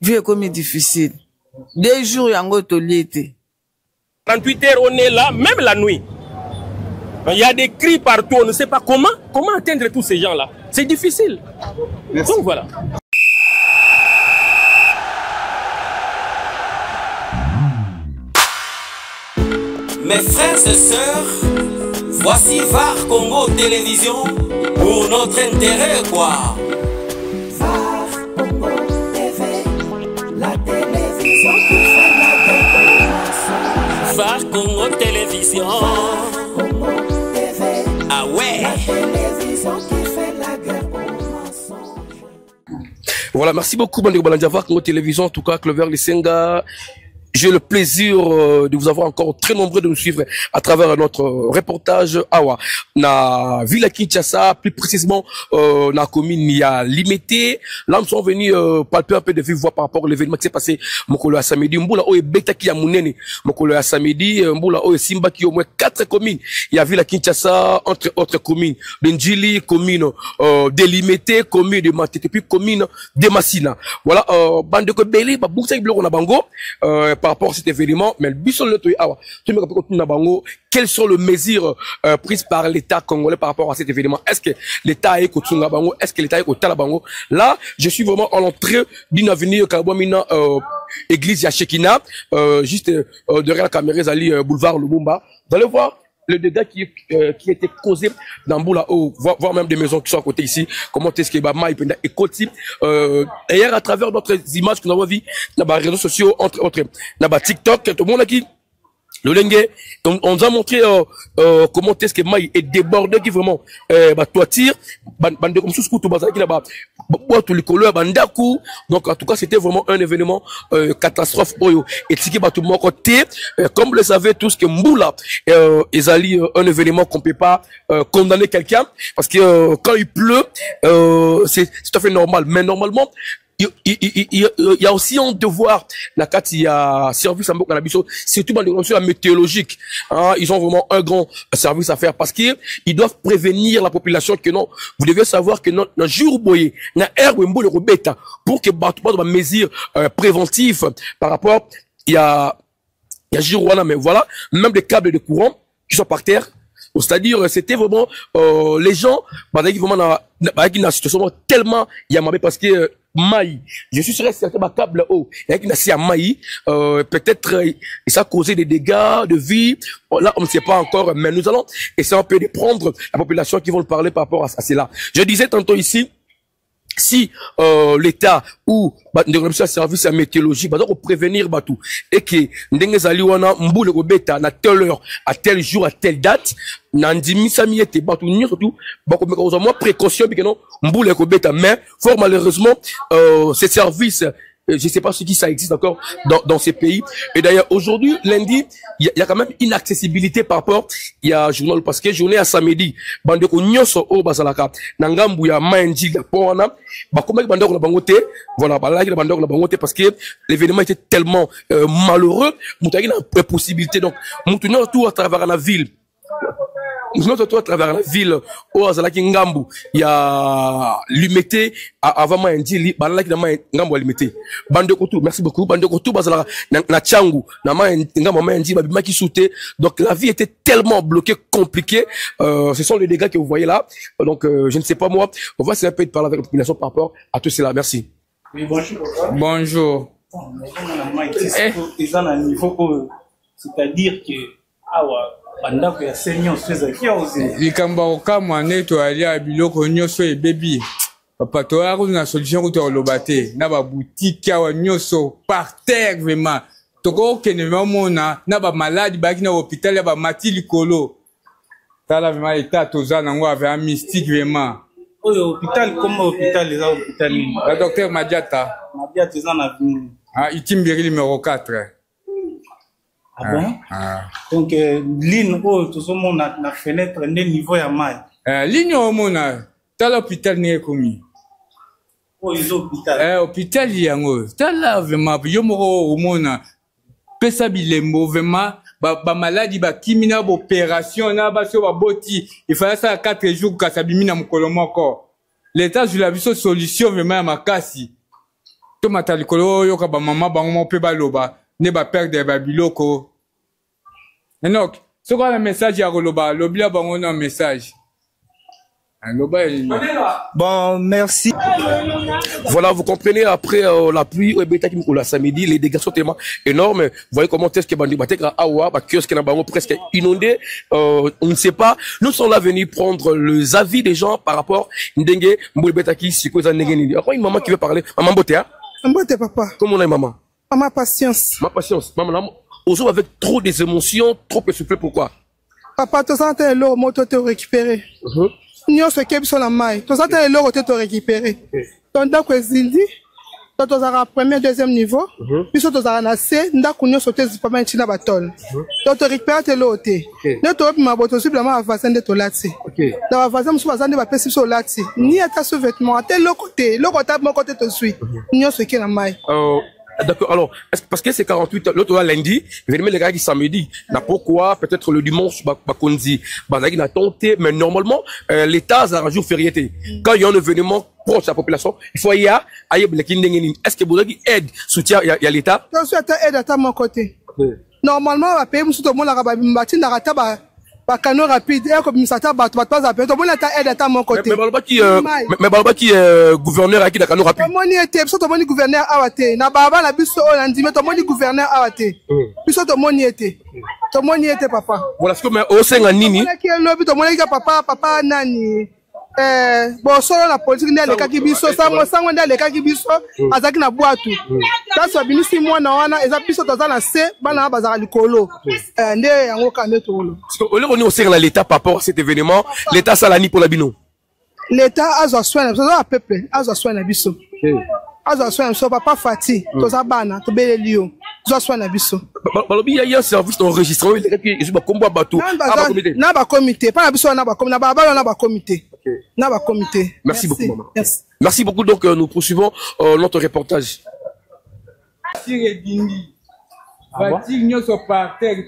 Vie est comme difficile. 2 jours, il y a un autre lié. 38 heures, on est là, même la nuit. Il y a des cris partout, on ne sait pas comment atteindre tous ces gens-là. C'est difficile. Merci. Donc voilà. Mes frères et sœurs, voici VAR Congo Télévision pour notre intérêt, quoi. VAR Congo TV, la télévision qui fait la guerre. VAR Congo Télévision. VAR Congo TV, ah ouais. la télévision qui fait la guerre au mensonge. Voilà, merci beaucoup, Bandeko Balandia, VAR Congo Télévision, en tout cas, Clover Lisenga. J'ai le plaisir de vous avoir encore très nombreux de nous suivre à travers notre reportage Awa. Na Ville Kinshasa, plus précisément na commune ya Limité. Là nous sommes venus palper un peu de vive voix par rapport à l'événement qui s'est passé mokolo ya samedi. Mbula oye beta ki ya munene mokolo ya samedi. Mbula oye Simba qui au moins 4 communes. Il y a Ville Kinshasa entre autres communes. Ndjili commune de Limité, commune de Matete puis commune de Massina. Voilà bande ko beli ba buksa bloko na bango par rapport à cet événement, mais le but sur le quelles sont les mesures prises par l'État congolais par rapport à cet événement? Est-ce que l'État est contre Bango? Est-ce que l'État est contre Talabango? Là, je suis vraiment en entrée d'une avenue Kabouamina, église Yachekina, juste derrière la caméra Zali boulevard Lumumba. Vous allez voir le dégât qui était causé dans Boula, voire même des maisons qui sont à côté ici. Comment est-ce que Bama et Koti, hier à travers d'autres images que nous avons vues dans les réseaux sociaux, entre autres, dans TikTok, tout le monde qui le Lengue, on nous a montré comment est-ce que Maï est débordé qui vraiment toiture, bande comme sous tout bazar qui là-bas, tout les couleurs bandaku. Donc en tout cas c'était vraiment un événement catastrophe pour et tiki tout mon côté, comme vous le savez tous que Mboula est un événement qu'on peut pas condamner quelqu'un parce que quand il pleut c'est tout à fait normal, mais normalement il y a aussi un devoir la carte il y a service à Mboka surtout dans les conditions météorologiques, hein, ils ont vraiment un grand service à faire parce qu'ils doivent prévenir la population que non, vous devez savoir que non jour boyé na air wembo le robeta pour que pas de mesures préventives par rapport il y a Girouana, mais voilà même des câbles de courant qui sont par terre. C'est-à-dire, c'était vraiment les gens, vraiment une situation tellement yamabé parce que Maï, je suis sûr que c'est un câble haut, il y a une à Maï, peut-être ça a causé des dégâts de vie. Là, on ne sait pas encore, mais nous allons essayer un peu de prendre la population qui vont parler par rapport à cela. Je disais tantôt ici, si l'État ou le service météorologique va prévenir tout et que ndengezali wana mbule ko beta na telle heure à tel jour à telle date nandimi sami ete batu ni surtout ba ko meka moins précaution bi que non mbule ko beta mais fort malheureusement ces services je sais pas ce qui ça existe encore dans ces pays. Et d'ailleurs, aujourd'hui, lundi, il y a quand même une accessibilité par rapport, il y a journal, parce que journée à samedi, bandeko nyoso o basalaka, nangambu ya maenji la pona, bakoma bandeko la bangote, voilà, balaki la bandeko la bangote, parce que l'événement était tellement malheureux, moutaki la possibilité, donc, moutouna tout à travers la ville. Nous sommes à travers la ville, au Azalaki Ngambu, il y a Limité, avant Ndjili, Balaki Ngambu Limité. Bande Kotou, merci beaucoup. Bande Kotou, Bazala, na Tchangu, na Ngambu Ndjili, Babima qui sautait. Donc la vie était tellement bloquée, compliquée. Ce sont les dégâts que vous voyez là. Donc je ne sais pas moi. On va essayer un peu de parler avec la population par rapport à tout cela. Merci. Oui, bonjour. Bonjour. C'est-à-dire que bandako ya senior sweza kia oze likamba okamwa neto ali ya biloko nyonso ebebi papa to ya na solution ko to lobate na ba boutique ya nyonso par terre vraiment toko kene mona na ba malade ba ki na hôpital ya ba mati likolo tala vraiment état toza nango avec un mystique vraiment oyo hôpital comme hôpital les hôpital la docteur Madiata eza na vini itimbiri numéro 4. Ah bon? Donc, ligne tout ce monde na fenêtre, ne niveau ya mai. Ligne au mona, t'as l'hôpital n'est commis. Oh, ils ont hôpital. Hôpital yango, t'as là vraiment, yomoro au mona, pesa bilembo vraiment, ba maladie, ba kimina, ba opération, na ba so ba boti, il fallait ça 4 jours qu'à sabimina mukolomo encore. L'État, je l'ai vu sur solution vraiment à ma casse. tomata likolo yoka ba mama bango mo pe baloba ne ba perdre ba biloko. Enoch, ce qu'on a un message ya koloba, lobia bango na message. Bon, merci. Voilà, vous comprenez, après la pluie, la samedi, les dégâts sont tellement énormes. Vous voyez comment est-ce que Bandi Batek Awa, kiosque presque inondé. On ne sait pas. Nous sommes là venus prendre les avis des gens par rapport à Ndengue, Mbouibetaki, Sikoza Negeni. Après, une maman qui veut parler. Maman Boté, hein? Mbote papa. Comment on a maman? Maman patience. Ma patience. Maman, aussi avec trop des émotions, trop essoufflé, pourquoi? Papa, tu sens que l'eau moto te récupérer. Nous sommes qui sont la maille. Tu sens que l'eau te récupérer. Donc, dans quoi Zildi, tu as premier, deuxième niveau. Puis tu as lassé, nous avons sauté pas mal de batol. Donc, tu récupères l'eau. Nous avons ma botte simplement à vaccin de tolati. Dans la vaccin, nous sommes de passer sur lati. Ni à ta sous-vêtement, à tel côté, l'autre côté, mon côté te suit. Nous sommes qui la maille. D'accord, alors, parce que c'est 48, l'autre lundi, évidemment, les gars qui samedi, n'a pourquoi, peut-être le dimanche, Bakondi, Bazagi n'a tenté, mais normalement, l'État a un jour férié. Quand il y a un événement proche de la population, il faut y aller, est-ce que vous avez aide, soutien, il y a l'État? Je suis aide à mon côté. Normalement, on va payer, tout le monde a rabattu, ba canot rapide et comme ça ta bat pas appel to bona ta aide à mon côté mais balba qui gouverneur à qui da canot rapide to moni était so to moni gouverneur awate na baba na biso o landi mais to moni gouverneur awate biso to moni était papa voilà ce que mais au senga nini qui lobi to moni ka papa nani bon solo la politique ndale ka kibiso sango ndale ka kibiso azaki na boatu ça binisi mwana wana eza biso to za na se bana bazaka likolo nde yango kande to lo au lieu on est au l'État par rapport à cet événement l'État ça la ni pour la bino l'État a soin ça peuple a soin na biso a soin so papa fati to za bana to bele lion zo soin na biso balobi il y a un service d'enregistrement et je ba kombo bateau na ba comité pas na biso na ba comité na baba na ba comité. Merci beaucoup, maman. Merci beaucoup. Donc, nous poursuivons notre reportage. Fatigue nous sommes par terre.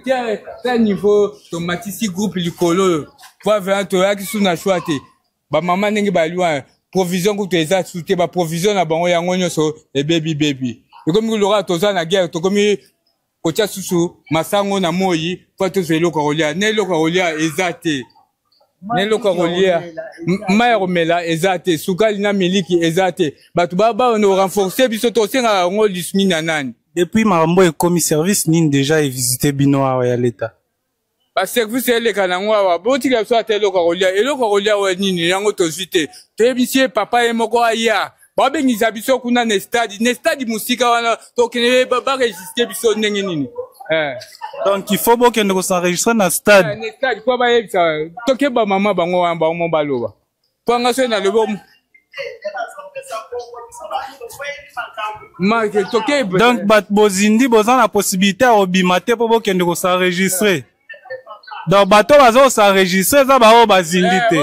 Quel niveau tomatisi groupe likolo. Pour faire toi qui sont na choité. Ba maman nengi ba loin. Provision que tu as soutenu. Ba provision na bango yango nyoso et baby. Et comme l'aura toza na guerre, to comme kocha susu masango na moyi. Pour te faire lokolia. Ne lokolia ezate. Nelo Karolia, Mayomela, Ezate, Soukalina Miliki, Ezate, Batubaba, on a renforcé, bisoto, c'est un rôle du Sminanan. Depuis Marambo et commis service, Nin déjà et visité Binoa et à l'État. Parce que vous savez, les Kanangwa, Boti la soit Telo Karolia, et le Karolia ou Nini, Yango Tosite, Tébissier, papa et Moko Aya, Babé Nizabiso Kuna Nestadi, Nestadi Musika, Tokene, Baba résister Biso Nengenini. Donc il faut que nous s'enregistrons dans le stade. Donc bat bozindi bozan la possibilité à obimate pour que nous s'enregistrer. Donc bateau bazo s'enregistrer ça ba o bazindi te.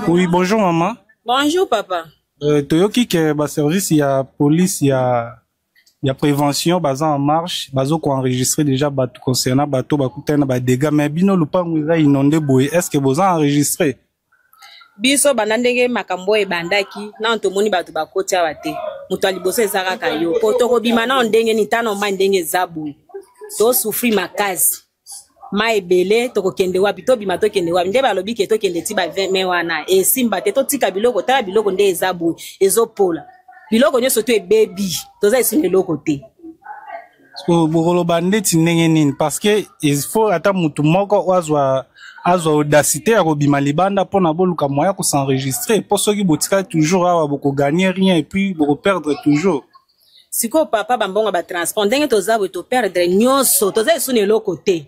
Oui, bonjour maman. Bonjour papa. Toyoki que ba service il y a police il y a prévention baza en marche bazo ko enregistrer déjà bateau concernant bateau ba kutana ba dégâts mais bino lupango eza inondé boye est-ce que vous enregistré biso banandenge makambo e bandaki na ntomoni bato bakoti awate muto aliboso ezaka kayo potoko bima na ndenge ni tano ma ndenge zabu to souffrir makazi mai belé to kokende wapi to bima to kende wapi nde balobi ke to kende ti ba 20 me wana e simba te to tika biloko ta biloko nde ezabu ezopola biloko nyoso to e baby to za isine loko te bogolo bandeti ndenge nini parce que il faut ata mutu moko azwa audacité ya kobima libanda pona boluka moya ko s'enregistrer pour ceux qui botika toujours awa boko gagner rien et puis boko perdre toujours. Siko papa bambonga ba transport ndenge to zabu to perdre nyoso to za isune loko te.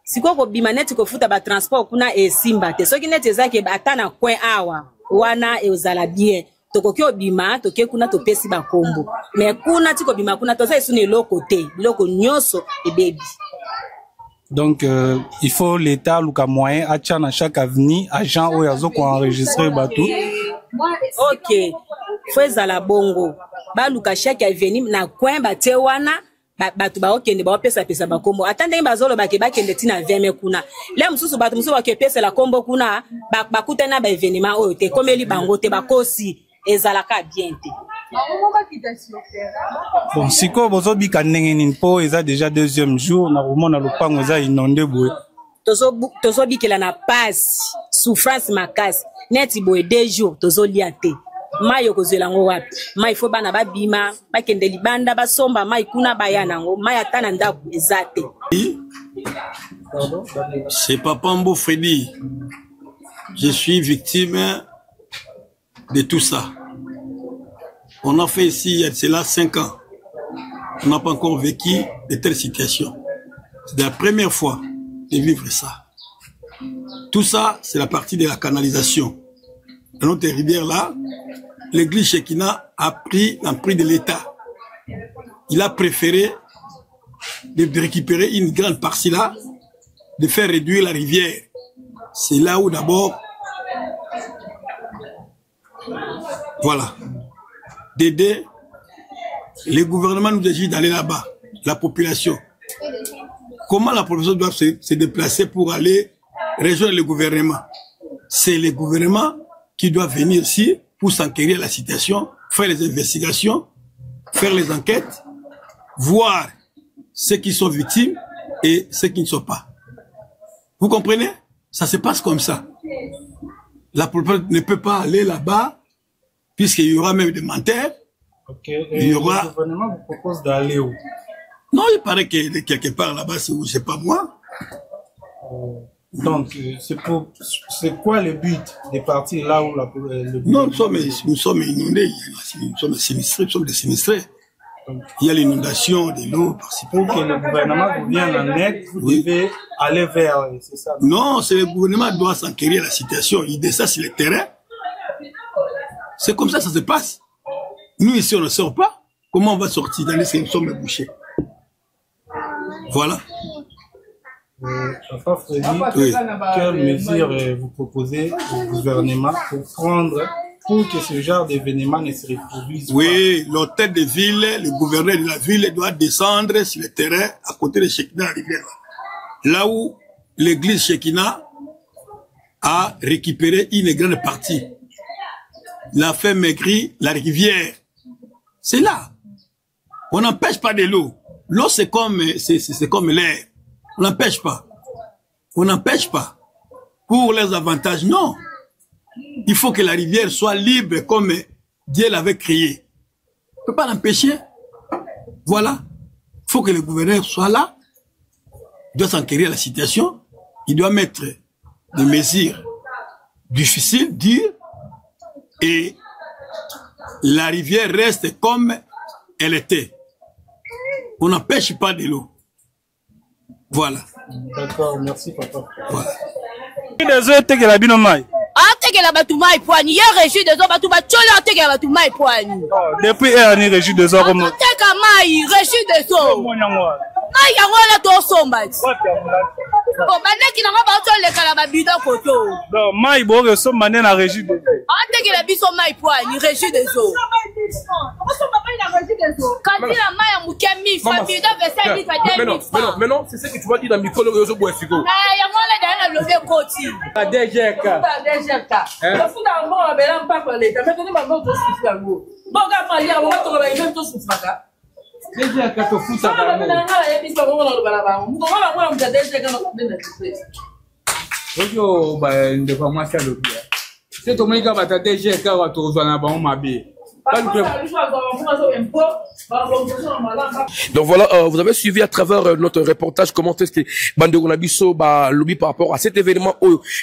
Siko ko bimaneti ko futa ba transport kuna e simba te soki neti ezake atana coin awa wana e ozala bien tokoki obima toke kuna to pesi ba kombo mais kuna tiko bima kuna to za isune loko te biloko nyoso e baby. Donc il faut l'état luka moyen acha na chaque avenue agent o yazo ko enregistrer bateau. OK. Faut ezala bongo ba luka chaque avenue na coin ba te wana batu ba okende ba pesa ba kombo atande bazolo ba ke ba kende tina 20 kuna le mususu batu mususu ba ke pesa la kombo kuna ba kutana ba événement oyo te komeli bango te ba kosi ezalaka bien te. Bon, siko bozo bika ndenge nini po eza déjà deuxième jour na romona lopango eza inondé boye. Tozo bikela na passe souffrance makasi neti boye 2 jours tozo lia te. Mayo kozela ngo wapi mai fo bana babima bakende libanda basomba mai kuna bayana ngo mai atana ndaku ezate. C'est Papa Mbo Freddy. Je suis victime de tout ça. On a fait ici, il y a cela 5 ans. On n'a pas encore vécu de telles situations. C'est la première fois de vivre ça. Tout ça, c'est la partie de la canalisation. Dans notre rivière là, l'église Shekina a pris l'emprise de l'État. Il a préféré de récupérer une grande partie là, de faire réduire la rivière. C'est là où d'abord, voilà, d'aider les gouvernements nous exigent d'aller là-bas, la population. Comment la population doit se déplacer pour aller rejoindre le gouvernement? C'est le gouvernement qui doit venir ici pour s'enquérir la situation, faire les investigations, faire les enquêtes, voir ceux qui sont victimes et ceux qui ne sont pas. Vous comprenez? Ça se passe comme ça. La population ne peut pas aller là-bas, puisqu'il y aura même des menteurs. Okay. Il y aura... Le gouvernement vous propose d'aller où? Non, il paraît que quelque part là-bas, c'est pas moi. Donc, c'est quoi le but de partir là où le non, nous sommes inondés, nous sommes sinistrés, nous sommes des sinistrés. Il y a l'inondation de l'eau par-ci. Pour que le gouvernement vous vienne en aide, vous devez aller vers, c'est ça? Non, c'est le gouvernement qui doit s'enquérir la situation. Il descend sur le terrain. C'est comme ça que ça se passe. Nous, ici, on ne sort pas. Comment on va sortir dans les sommes bouchés? Voilà. Papa Freddy, quelles mesures vous proposez au gouvernement pour prendre pour que ce genre d'événement ne se reproduise pas? Oui, l'hôtel de ville, le gouverneur de la ville doit descendre sur le terrain à côté de Shekina rivière. Là où l'église Shekina a récupéré une grande partie. La fait maigrir la rivière. C'est là. On n'empêche pas de l'eau. L'eau, c'est comme l'air. On n'empêche pas. On n'empêche pas. Pour les avantages, non. Il faut que la rivière soit libre comme Dieu l'avait créé. On ne peut pas l'empêcher. Voilà. Il faut que le gouverneur soit là. Il doit s'enquérir la situation. Il doit mettre des mesures difficiles, dures. Et la rivière reste comme elle était. On n'empêche pas de l'eau. Voilà. D'accord, merci papa. Voilà. Depuis année régie de Zoro. Oh, bandaki nanga ba to lekala ba bidon koto. Non, mai bo reso mané na régie de eaux. Ah te que la biso mai poani régie des eaux. On se pas la régie des eaux. Quand il a mai a muke mi fa bidon 25 litres mais non, c'est ce que tu vas dire dans micro le zo boy figo. Ah ya ngole da na lever koti. A DGK. Le fou dans bon bela pas parler. Ta maintenant ba mo to souffrir ngo. Bon ga pa lire, on va to ba même to souffrir. DGK to futa ba mo. Oyo ba ndeko mwasi alobia. C'est to monika ba ta DGK wa to zwana ba mabe. Donc voilà, vous avez suivi à travers notre reportage comment est-ce que Bandeko Nabiso lobby par rapport à cet événement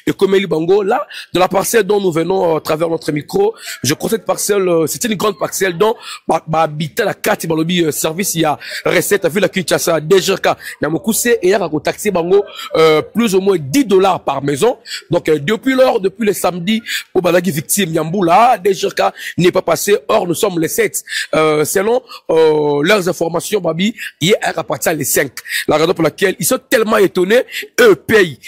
et Komeli Bango. Là, de la parcelle dont nous venons à travers notre micro, je crois que cette parcelle, c'était une grande parcelle dont habitait la carte lobby service, il y a recette, vu la Kinshasa, DGK, Namokuse et il y a un taxi Bango, plus ou moins $10 par maison. Donc depuis le samedi, au Balagi victime Yamboula, DGK n'est pas passé or nous sommes les 7. Selon leurs informations, Babi, hier à partir les 5. La raison pour laquelle ils sont tellement étonnés, eux payent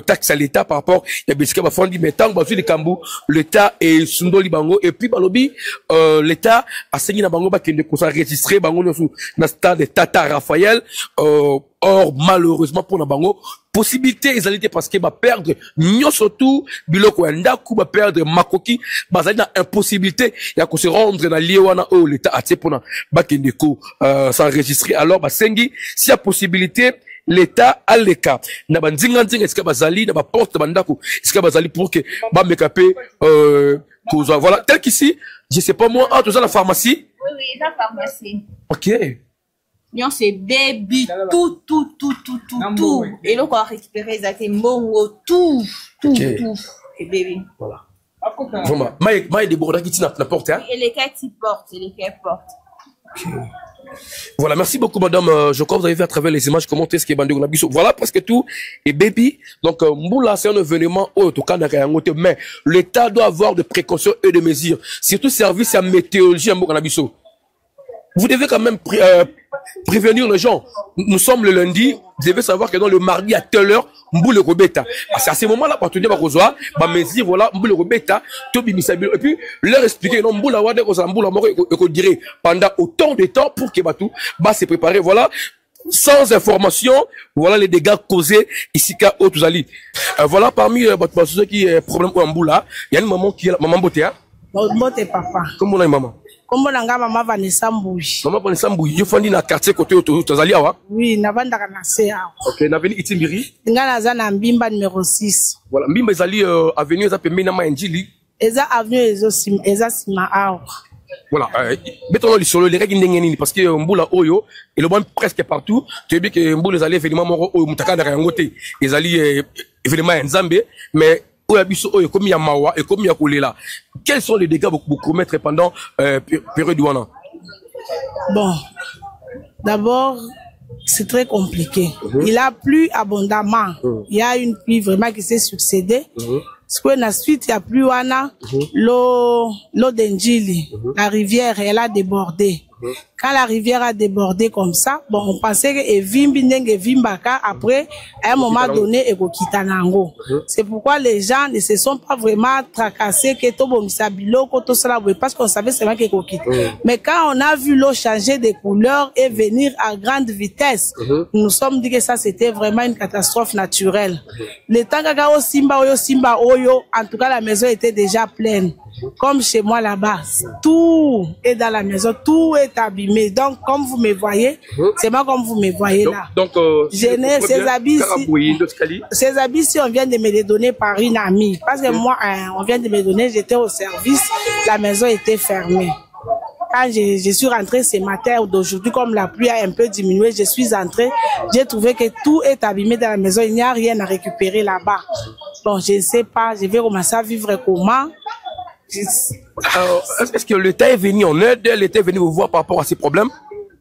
taxe à l'État par rapport à Bisca Bafondi, mais tant que les Kambou, l'État est Sundoli Bango, et puis Balobi, l'État a saigné na Bango, qui est enregistré Bango dans le stade de Tata Raphaël, or malheureusement pour na Bango, possibilité égalité parce que va perdre nyo surtout biloko ndaku va perdre makoki bazali na impossibilité ya ko se rendre na liewana o l'état atie pona bakendeko s'enregistrer alors ba sengi si y a possibilité l'état a le cas na bandinga ndinga eska bazali na ba porte bandako eska bazali pour que ba mekape voilà tel qu'ici je sais pas moi tout ça la pharmacie oui la pharmacie OK. Non, c'est baby, tout. Et là, on va récupérer exactement tout. Et baby. Voilà. Vraiment, maï de borda qui tient la porte, hein? Et les cas qui portent, Ok. Voilà, merci beaucoup, madame. Je crois que vous avez vu à travers les images comment est-ce qu'il y a bandé Gonabiso. Voilà presque tout. Et baby, donc, Mboula, c'est un événement, en tout cas, mais l'État doit avoir des précautions et des mesures. Surtout service à météorologie à Gonabiso. Vous devez quand même prévenir les gens. Nous sommes le lundi. Vous devez savoir que dans le mardi à telle heure, Mboule Robeta. C'est à ce moment-là, pour tenir ma rejoie, me dire, voilà, Mboule Robeta, Tobi Misabil. Et puis, leur expliquer, non, Mboula Wade, Mboula Moro, et dirait, pendant autant de temps pour que Batou, se préparer. Voilà. Sans information, voilà les dégâts causés ici qu'à Otuzali. Voilà, parmi ceux qui ont problème au Mboula, il y a une maman qui est la maman Boté, hein? Boté, papa. Comment on a une maman? Comment nanga maman Vanessa Mbouji. Maman Vanessa Mbouji, vous fondez dans le quartier côté Otuzali, awa? Oui, navanda kanase awa. Ok, naveni Itimbiri? Nga na Mbimba numéro 6. Voilà, Mbimba ezali avenue eza pembeni na Manjili. Eza avenue eza sima awa. Voilà, mettons les solo les règles ndengeni parce que Mboula Oyo et le bon presque partout, tu sais que Mboula ezali événement moro Oyo mutaka na yangote. Ezali événement Nzambe mais Oyo comme ya mawa et comme ya kolela. Quels sont les dégâts vous commettre pendant période douane? Bon, d'abord, c'est très compliqué. Il a plu abondamment. Il y a une pluie vraiment qui s'est succédée. Parce que la suite, il n'y a plus l'eau d'Enjili. La rivière, elle a débordé. Quand la rivière a débordé comme ça, bon, on pensait que Vimbaka, après, à un moment donné, Kitanango. C'est pourquoi les gens ne se sont pas vraiment tracassés que Tobomsabilo, parce qu'on savait seulement qu'il quitte. Mais quand on a vu l'eau changer de couleur et venir à grande vitesse, nous nous sommes dit que ça, c'était vraiment une catastrophe naturelle. Le temps que Simba Oyo, en tout cas, la maison était déjà pleine. Comme chez moi là-bas, tout est dans la maison, tout est abîmé. Donc, comme vous me voyez, c'est moi comme vous me voyez là. Donc, ces habits, si on vient de me les donner par une amie, parce que moi, on vient de me donner, j'étais au service, la maison était fermée. Quand je suis rentrée ce matin d'aujourd'hui, comme la pluie a un peu diminué, je suis entrée, j'ai trouvé que tout est abîmé dans la maison, il n'y a rien à récupérer là-bas. Bon, je ne sais pas, je vais commencer à vivre comment. Est-ce que l'État est venu en aide, l'État est venu vous voir par rapport à ces problèmes?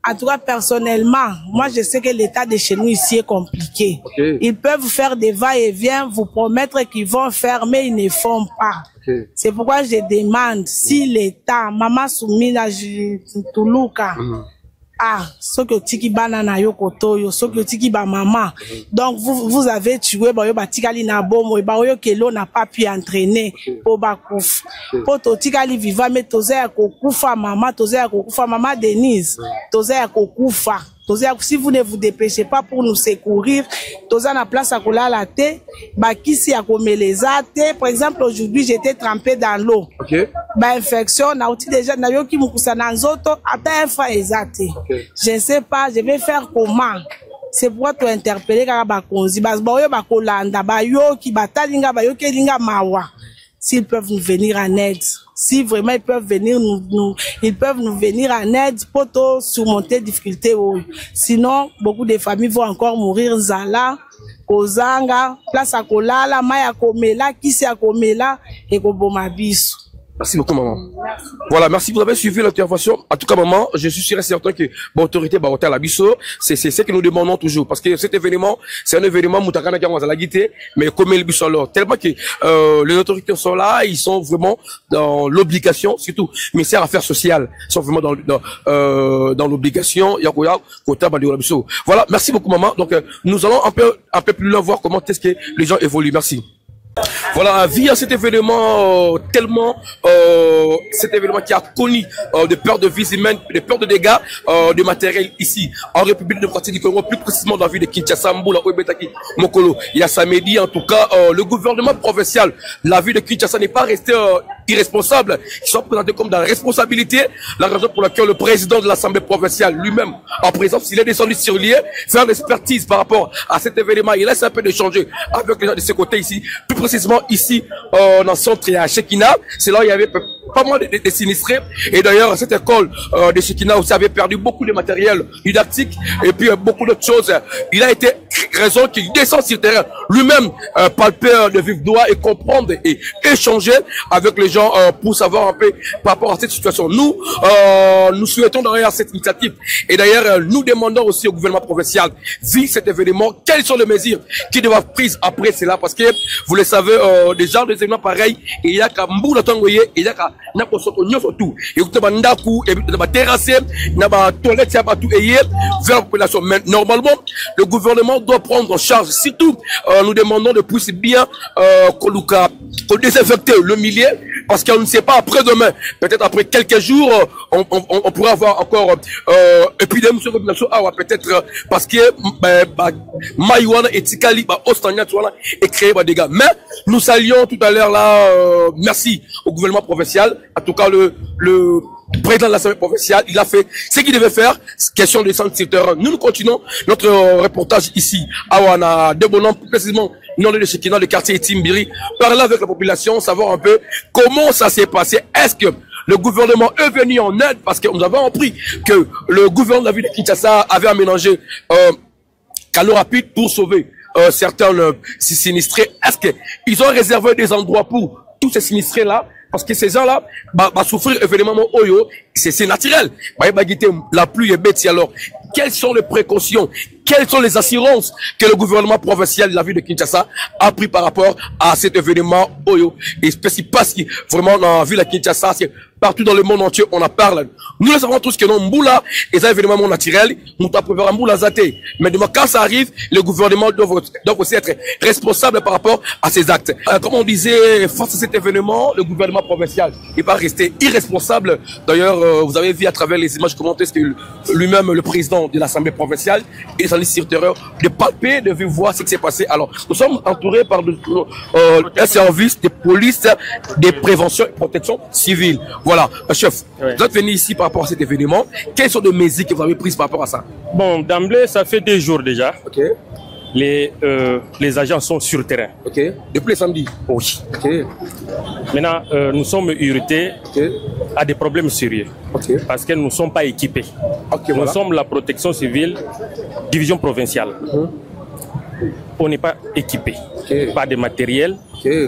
En tout cas, personnellement, moi je sais que l'état de chez nous ici est compliqué. Ils peuvent faire des va-et-vient, vous promettre qu'ils vont faire, mais ils ne font pas. C'est pourquoi je demande si l'État, Maman Soumina Toulouka, ce que tiki banana yo kotoyo, ce que tiki ba maman. Donc vous avez tué ba yo batikali na bomo, ba yo kelo n'a pas pu entraîner pour bakouf. Pour to tikali viva mais toze ya kokufa maman Denise, toze ya kokufa. Si vous ne vous dépêchez pas pour nous secourir, toza na place à kolala te, bakisi à komeleza te. Par exemple, aujourd'hui, j'étais trempé dans l'eau. Ba infection, na outi déjà, na yo ki mukusa na nzoto, ata infa ezate. Je ne sais pas, je vais faire comment. C'est pour te interpeller kaka bakonzi, ba yo bakolanda, ba yo ki batalinga, ba yo kelinga mawa. S'ils peuvent nous venir en aide, si vraiment ils peuvent venir ils peuvent nous venir en aide pour surmonter les difficultés. Sinon, beaucoup de familles vont encore mourir Zala, Kozanga, place à Kolala, Maya Komela, Kisi à Komela et Kobomabisu. Merci beaucoup, maman. Merci. Voilà, merci. Vous avez suivi l'intervention. En tout cas, maman, je suis sûr et certain que l'autorité va à la biso. C'est ce que nous demandons toujours. Parce que cet événement, c'est un événement Moutakana qui a la guité, mais comme le biso alors. Tellement que, les autorités sont là, ils sont vraiment dans l'obligation, surtout, ministère Affaires sociales, ils sont vraiment dans l'obligation. Voilà, merci beaucoup, maman. Donc, nous allons un peu plus loin voir comment est-ce que les gens évoluent. Merci. Voilà, via cet événement cet événement qui a connu de peurs de vies humaines, de peurs de dégâts, de matériel ici en République démocratique du Congo, plus précisément dans la ville de Kinshasa, Mboula, Ouebetaki, Mokolo. Il y a samedi, en tout cas, le gouvernement provincial, la ville de Kinshasa n'est pas resté irresponsable. Ils sont présentés comme dans la responsabilité, la raison pour laquelle le président de l'Assemblée provinciale lui-même, en présence, il est descendu sur lieu, faire l'expertise par rapport à cet événement. Il laisse un peu d'échanger avec les gens de ce côté ici, plus précisément ici, dans le centre à Chekina. C'est là où il y avait pas mal de sinistrés. Et d'ailleurs, cette école de Chekina aussi avait perdu beaucoup de matériel didactique et puis beaucoup d'autres choses. Il a été raison qu'il descend sur le terrain, lui-même palper de vif doigt et comprendre et échanger avec les gens pour savoir un peu par rapport à cette situation. Nous, nous souhaitons derrière cette initiative. Et d'ailleurs, nous demandons aussi au gouvernement provincial, vu cet événement, quelles sont les mesures qui doivent être prises après cela, parce que vous le savez, des genres d'événements pareils, il y a qu'à Mboula Tangoye, il y a qu'à Nakosoto Nyosotou, et vous avez Ndaku, et vous avez terrassé, vous avez toilette, il y a pas tout, et vers la population. Mais normalement, le gouvernement doit prendre en charge, surtout, nous demandons de pousser bien, qu'on désinfecte le milieu, parce qu'on ne sait pas après-demain, peut-être après quelques jours, on pourra avoir encore, épidémie sur la population, peut-être, parce que, Maïwana et Tikali, Ostania, et créer des dégâts. Mais, nous saluons tout à l'heure là, merci au gouvernement provincial, en tout cas le président de l'Assemblée provinciale, il a fait ce qu'il devait faire, question de centre sur terrain. Nous continuons notre reportage ici, à Wana, Debonan, plus précisément, non de Chekina, le quartier Timbiri, parler avec la population, savoir un peu comment ça s'est passé. Est-ce que le gouvernement est venu en aide, parce que nous avons appris que le gouvernement de la ville de Kinshasa avait aménagé canaux rapides pour sauver certains sinistrés. Est-ce qu'ils ont réservé des endroits pour tous ces sinistrés-là? Parce que ces gens-là, souffrir événement oyo, c'est naturel. La pluie est bête. Alors, quelles sont les précautions, quelles sont les assurances que le gouvernement provincial de la ville de Kinshasa a pris par rapport à cet événement oyo? Et parce que vraiment dans la ville de Kinshasa, c'est partout dans le monde entier, on en parle. Nous le savons tous que non, Mboula est un événement naturel, nous t'appelons Mboula Zate. Mais quand ça arrive, le gouvernement doit aussi être responsable par rapport à ses actes. Comme on disait, face à cet événement, le gouvernement provincial n'est pas resté irresponsable. D'ailleurs, vous avez vu à travers les images comment est-ce que lui-même, le président de l'Assemblée provinciale, est allé sur terrain de palper, de voir ce qui s'est passé. Alors, nous sommes entourés par un service de police, de prévention et protection civile. Voilà, chef, vous êtes venu ici par rapport à cet événement. Quelles sont les mesures que vous avez prises par rapport à ça? Bon, d'emblée, ça fait 2 jours déjà. Ok. Les agents sont sur le terrain. Ok. Depuis le samedi? Oui. Ok. Maintenant, nous sommes irrités à des problèmes sérieux. Ok. Parce que nous ne sommes pas équipés. Ok, nous voilà. sommes la protection civile, division provinciale. On n'est pas équipé. Pas de matériel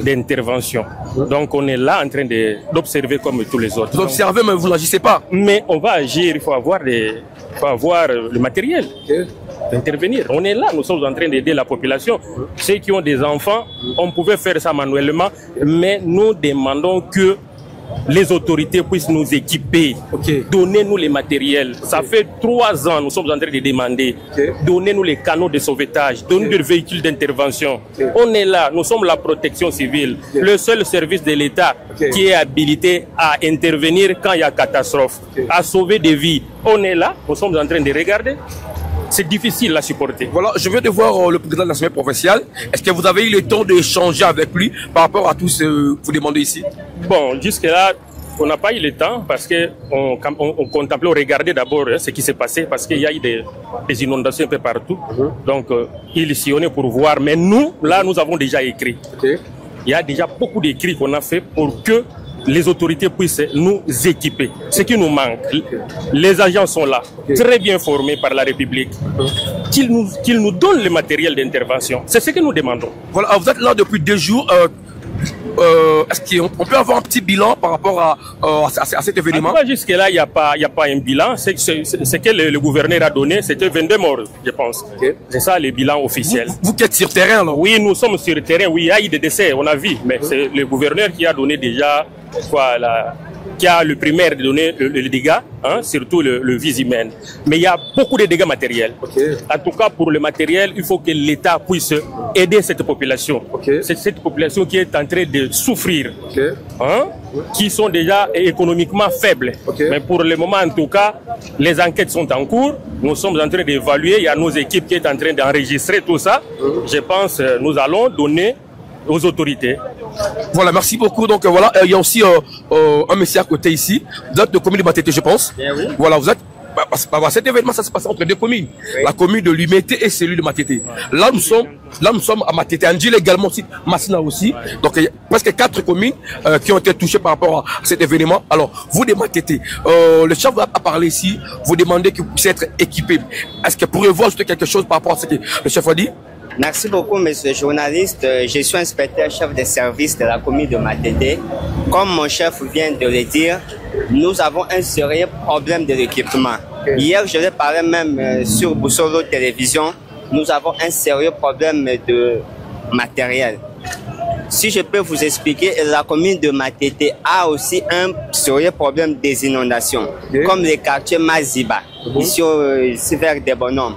d'intervention. Donc on est là en train d'observer comme tous les autres. Vous observez, mais vous n'agissez pas. Mais on va agir, il faut avoir le matériel d'intervenir. On est là, nous sommes en train d'aider la population. Ceux qui ont des enfants, on pouvait faire ça manuellement, mais nous demandons que les autorités puissent nous équiper, donnez-nous les matériels. Ça fait 3 ans, nous sommes en train de demander, donnez-nous les canaux de sauvetage, donnez-nous des véhicules d'intervention. On est là, nous sommes la protection civile, le seul service de l'État qui est habilité à intervenir quand il y a catastrophe, à sauver des vies. On est là, nous sommes en train de regarder. C'est difficile à supporter. Voilà, je viens de voir le président de l'Assemblée provinciale. Est-ce que vous avez eu le temps d'échanger avec lui par rapport à tout ce que vous demandez ici? Bon, jusque-là, on n'a pas eu le temps parce qu'on contemplait, on regardait d'abord ce qui s'est passé parce qu'il y a eu des inondations un peu partout. Donc, il sillonnait pour voir. Mais nous, là, nous avons déjà écrit. Il y a déjà beaucoup d'écrits qu'on a fait pour que les autorités puissent nous équiper. Ce qui nous manque, les agents sont là, très bien formés par la République, qu'ils nous donnent le matériel d'intervention. C'est ce que nous demandons. Voilà, vous êtes là depuis 2 jours. est-ce qu'on peut avoir un petit bilan par rapport à cet événement? Jusque-là, il n'y a pas un bilan. Ce que le gouverneur a donné, c'était 22 morts, je pense. Okay. C'est ça le bilan officiel. Vous qui êtes sur terrain, alors? Oui, nous sommes sur le terrain. Oui, il y a eu des décès, on a vu. Mais c'est le gouverneur qui a donné déjà qui a le primaire de donner le dégât, hein, surtout le vis humain. Mais il y a beaucoup de dégâts matériels. Okay. En tout cas, pour le matériel, il faut que l'État puisse aider cette population. Okay. C'est cette population qui est en train de souffrir, okay. Hein, qui sont déjà économiquement faibles. Okay. Mais pour le moment, en tout cas, les enquêtes sont en cours. Nous sommes en train d'évaluer. Il y a nos équipes qui sont en train d'enregistrer tout ça. Je pense que nous allons donner aux autorités. Voilà, merci beaucoup. Donc voilà, il y a aussi un monsieur à côté ici. Vous êtes de commune de Matete, je pense. Bien, oui. Voilà, vous êtes. Cet événement, ça se passe entre deux communes. Oui. La commune de Limete et celui de Matete. Ouais. Là, nous sommes à Matete. Andjil également aussi, Massina aussi. Ouais. Donc, il y a presque 4 communes qui ont été touchées par rapport à cet événement. Alors, vous de Matete, le chef a parlé ici. Vous demandez que vous puissiez être équipé. Est-ce que pourriez-vous ajouter quelque chose par rapport à ce que le chef a dit? Merci beaucoup, monsieur le journaliste. Je suis inspecteur chef de service de la commune de Matete. Comme mon chef vient de le dire, nous avons un sérieux problème de l'équipement. Hier, je l'ai parlé même sur Boussolo Télévision, nous avons un sérieux problème de matériel. Si je peux vous expliquer, la commune de Matete a aussi un sérieux problème des inondations, comme les quartiers Maziba, ici vers des bonhommes.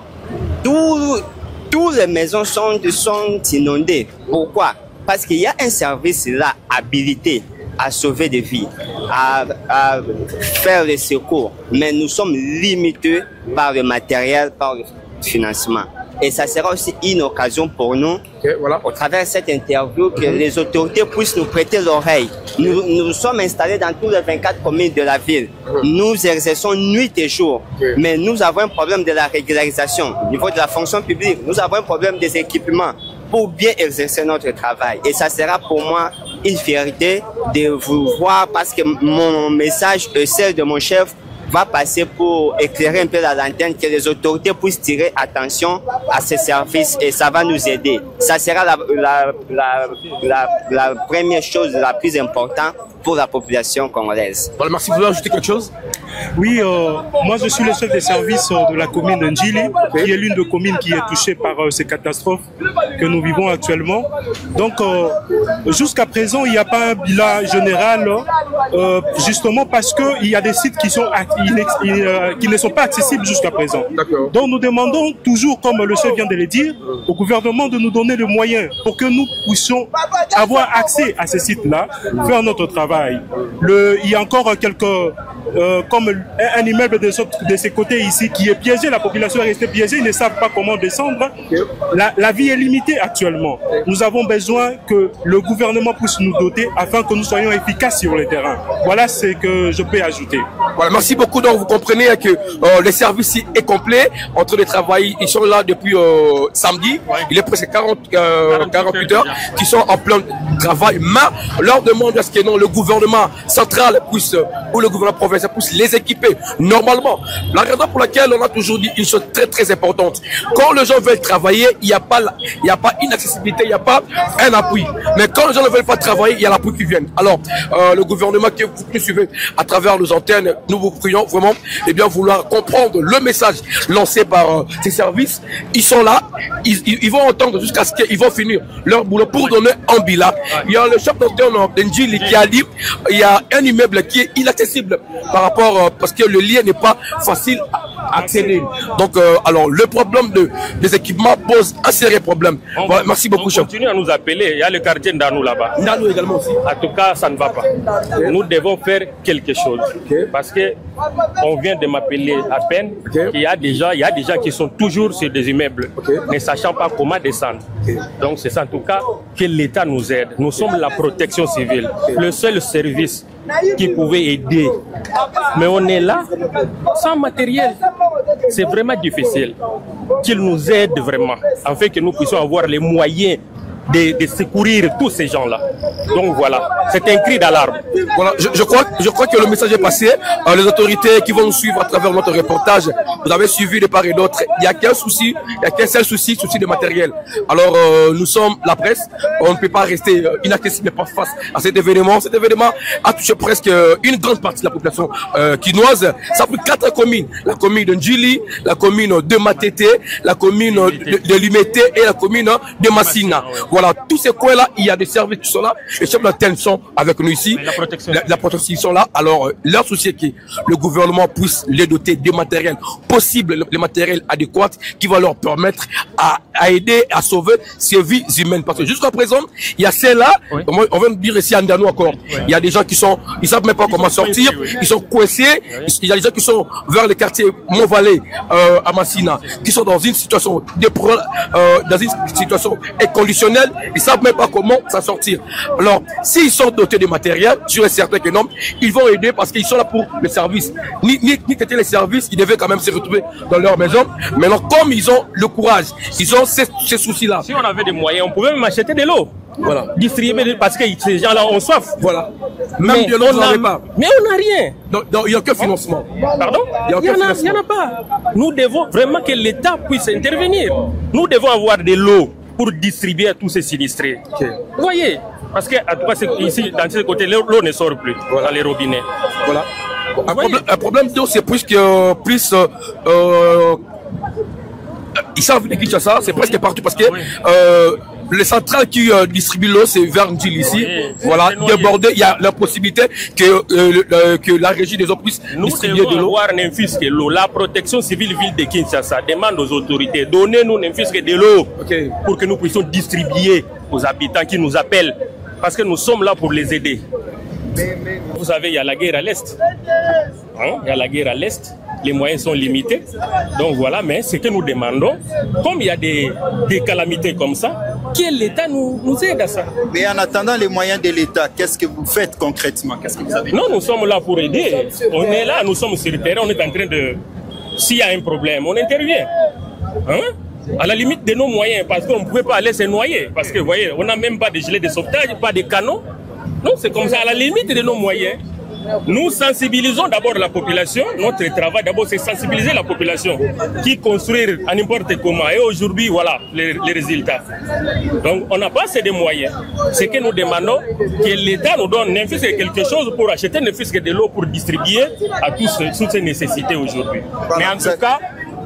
Toutes les maisons sont inondées. Pourquoi? Parce qu'il y a un service là habilité à sauver des vies, à faire les secours. Mais nous sommes limités par le matériel, par le financement. Et ça sera aussi une occasion pour nous, au travers de cette interview, que les autorités puissent nous prêter l'oreille. Nous sommes installés dans tous les 24 communes de la ville. Nous exerçons nuit et jour. Mais nous avons un problème de la régularisation au niveau de la fonction publique. Nous avons un problème des équipements pour bien exercer notre travail. Et ça sera pour moi une fierté de vous voir, parce que mon message, celle de mon chef, va passer pour éclairer un peu la lanterne, que les autorités puissent tirer attention à ces services, et ça va nous aider. Ça sera la première chose la plus importante pour la population congolaise. Voilà, merci. Vous voulez ajouter quelque chose? Oui, moi je suis le chef des services de la commune d'Ndjili, qui est l'une des communes qui est touchée par ces catastrophes que nous vivons actuellement. Donc, jusqu'à présent, il n'y a pas un bilan général, justement parce qu'il y a des sites qui ne sont pas accessibles jusqu'à présent. Donc, nous demandons toujours, comme le chef vient de le dire, au gouvernement de nous donner les moyens pour que nous puissions avoir accès à ces sites-là, faire notre travail. Il y a encore quelques... comme un immeuble de ces côtés ici qui est piégé, la population est restée piégée, ils ne savent pas comment descendre. La vie est limitée actuellement. Nous avons besoin que le gouvernement puisse nous doter afin que nous soyons efficaces sur le terrain. Voilà ce que je peux ajouter. Voilà, merci beaucoup. Donc vous comprenez que le service est complet, en train de travailler. Ils sont là depuis samedi. Il est presque 48 heures qui sont en plein travail. Mais leur demande est-ce que non, le gouvernement central puisse, ou le gouvernement provincial puisse les équiper normalement. La raison pour laquelle on a toujours dit une chose très très importante. Quand les gens veulent travailler, il n'y a pas une accessibilité, il n'y a pas un appui. Mais quand les gens ne veulent pas travailler, il y a l'appui qui vient. Alors, le gouvernement que vous suivez à travers nos antennes, nous vous prions vraiment bien vouloir comprendre le message lancé par ces services. Ils sont là, ils vont entendre jusqu'à ce qu'ils vont finir leur boulot pour donner un bilan. Il y a le chef d'antenne d'Ndjili qui a dit il y a un immeuble qui est inaccessible par rapport, parce que le lien n'est pas facile à accéder. Donc, alors, le problème des équipements pose un sérieux problème. Voilà, merci beaucoup, chef. Continue à nous appeler. Il y a le quartier Ndanou là-bas. Ndanou également aussi. En tout cas, ça ne va pas. Nous devons faire quelque chose. Parce que on vient de m'appeler à peine. Il y a des gens qui sont toujours sur des immeubles, ne sachant pas comment descendre. Donc, c'est ça en tout cas que l'État nous aide. Nous sommes la protection civile, le seul service qui pouvait aider. Mais on est là sans matériel. C'est vraiment difficile. Qu'ils nous aident vraiment, afin que nous puissions avoir les moyens de secourir tous ces gens-là. Donc voilà, c'est un cri d'alarme. Voilà, je crois que le message est passé. Les autorités qui vont nous suivre à travers notre reportage, vous avez suivi de part et d'autre. Il n'y a qu'un souci, il n'y a qu'un seul souci de matériel. Alors nous sommes la presse, on ne peut pas rester inaccessible face à cet événement. Cet événement a touché presque une grande partie de la population quinoise. Ça a pris 4 communes. La commune de Ndjili, la commune de Matete, la commune de Limete et la commune de Massina. Voilà, tous ces coins-là, il y a des services qui sont là. Les chefs d'antenne sont avec nous ici. La protection, ils sont là. Alors, leur souci est que le gouvernement puisse les doter des matériels possibles, les matériels adéquats qui vont leur permettre à aider à sauver ces vies humaines. Parce que jusqu'à présent, il y a celles-là, on va dire ici à Ndano encore, il y a des gens qui sont, ils savent même pas comment sortir, ils sont coincés, il y a des gens qui sont vers les quartiers Mont-Vallée, à Massina, qui sont dans une situation inconditionnelle, ils savent même pas comment s'en sortir. Alors, s'ils sont dotés de matériel, je suis certain que non, ils vont aider parce qu'ils sont là pour le service. Ni quitter les services, ils devaient quand même se retrouver dans leur maison. Maintenant, comme ils ont le courage, ils ont ces soucis-là. Si on avait des moyens, on pouvait même acheter de l'eau. Voilà. Distribuer parce que ces gens-là ont soif. Voilà. Même de l'eau, on n'en avait pas. Mais on n'a rien. Donc, il n'y a aucun financement. Pardon? Il n'y en a pas. Nous devons vraiment que l'État puisse intervenir. Nous devons avoir de l'eau pour distribuer à tous ces sinistrés. Okay. Vous voyez? Parce que, en tout cas, ici, dans ce côté, l'eau ne sort plus dans les robinets. Voilà. Un problème d'eau, c'est plus ils savent de Kinshasa, c'est presque partout parce que les centrales qui distribuent l'eau, c'est vers Ndjili ici. Voilà, débordé, il y a la possibilité que la régie des eaux puisse distribuer de l'eau. Nous devons avoir n'importe que l'eau. La protection civile ville de Kinshasa demande aux autorités, donnez-nous n'importe que de l'eau pour que nous puissions distribuer aux habitants qui nous appellent. Parce que nous sommes là pour les aider. Vous savez, il y a la guerre à l'Est. Il y a la guerre à l'Est. Les moyens sont limités. Donc voilà, mais ce que nous demandons, comme il y a des calamités comme ça, que l'État nous aide à ça. Mais en attendant les moyens de l'État, qu'est-ce que vous faites concrètement? Qu'est-ce que vous avez? Non, nous sommes là pour aider. On est là, nous sommes sur le terrain, on est en train de... S'il y a un problème, on intervient. À la limite de nos moyens, parce qu'on ne pouvait pas aller se noyer. Parce que, vous voyez, on n'a même pas de gilets de sauvetage, pas de canaux. Non, c'est comme ça, à la limite de nos moyens. Nous sensibilisons d'abord la population. Notre travail d'abord c'est sensibiliser la population qui construire à n'importe comment. Et aujourd'hui voilà les résultats. Donc on n'a pas assez de moyens. Ce que nous demandons, que l'État nous donne n'importe quelque chose pour acheter n'importe de l'eau pour distribuer à toutes ces nécessités aujourd'hui. Mais en tout cas,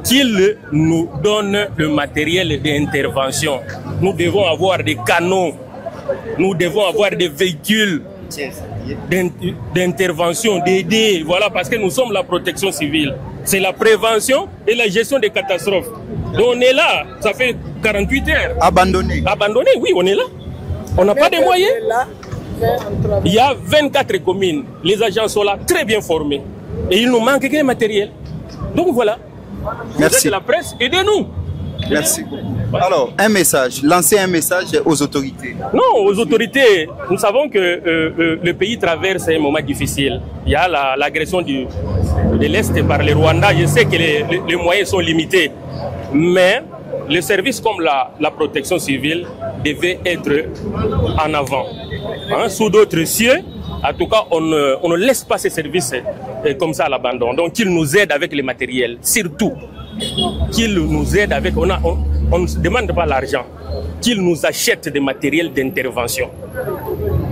qu'il nous donne le matériel d'intervention. Nous devons avoir des canaux, nous devons avoir des véhicules d'intervention, d'aider, voilà, parce que nous sommes la protection civile. C'est la prévention et la gestion des catastrophes. Donc on est là, ça fait 48 heures. Abandonné. Abandonné, oui, on est là. On n'a pas de moyens. Il y a 24 communes. Les agents sont là, très bien formés. Et il nous manque quel matériel. Donc voilà. Merci. Vous êtes la presse, aidez-nous. Merci. Alors, un message, lancez un message aux autorités. Non, aux autorités, nous savons que le pays traverse un moment difficile. Il y a l'agression de l'Est par le Rwanda. Je sais que les moyens sont limités. Mais les services comme la protection civile devaient être en avant. Sous d'autres cieux, en tout cas, on ne laisse pas ces services comme ça à l'abandon. Donc, qu'ils nous aident avec les matériels, surtout. Qu'ils nous aident avec... On ne demande pas l'argent. Qu'ils nous achètent des matériels d'intervention.